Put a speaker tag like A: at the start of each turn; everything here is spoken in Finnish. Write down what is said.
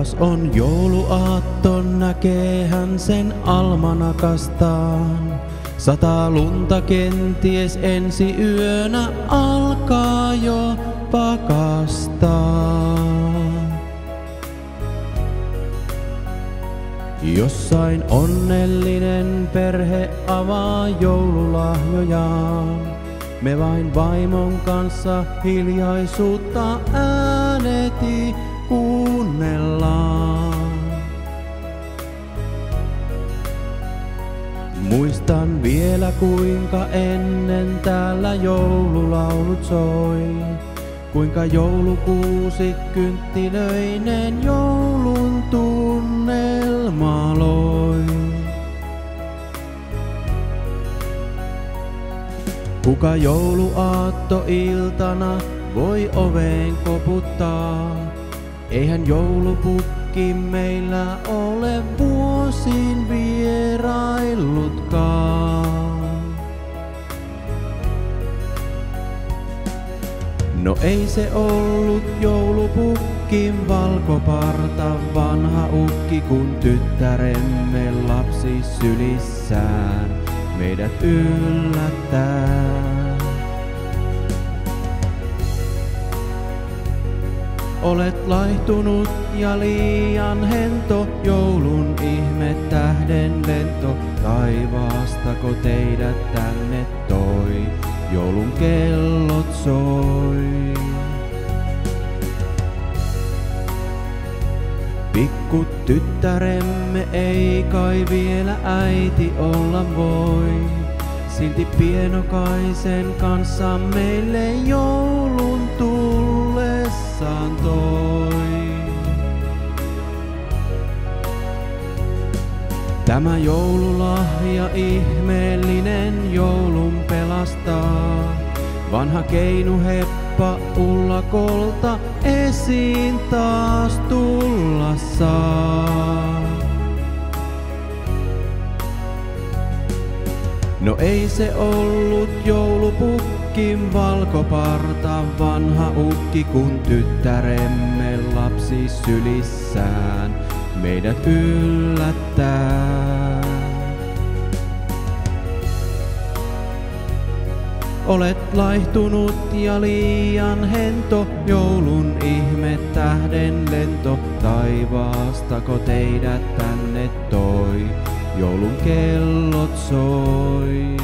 A: Taivas on jouluaatto, näkee hän sen almanakastaan. Sataa lunta kenties ensi yönä, alkaa jo pakastaa. Jossain onnellinen perhe avaa joululahjojaan. Me vain vaimon kanssa hiljaisuutta ääneti kuunnellaan. Muistan vielä kuinka ennen täällä joululaulut soi. Kuinka joulukuusi kynttilöinen joulun tunnelma loi. Kuka jouluaattoiltana voi oveen koputtaa? Eihän joulupukki meillä ole vuosiin vieraillutkaan. No ei se ollut joulupukkin valkoparta, vanha ukki, kun tyttäremme lapsi sylissään meidät yllättää. Olet laihtunut ja liian hento, joulun ihme tähden lento. Taivaastako teidät tänne toi, joulun kellot soi. Pikku tyttäremme ei kai vielä äiti olla voi. Silti pienokaisen kanssa meille joulun tullessaan toi. Tämä joululahja ihmeellinen joulun pelastaa. Vanha keinuheppa ullakolta esiin taas tulla saa. No ei se ollut joulupukkin valkoparta, vanha ukki, kun tyttäremme lapsi sylissään meidät yllättää. Olet laihtunut ja liian hento, joulun ihme tähden lento. Taivaastako teidät tänne toi, joulun kellot soi.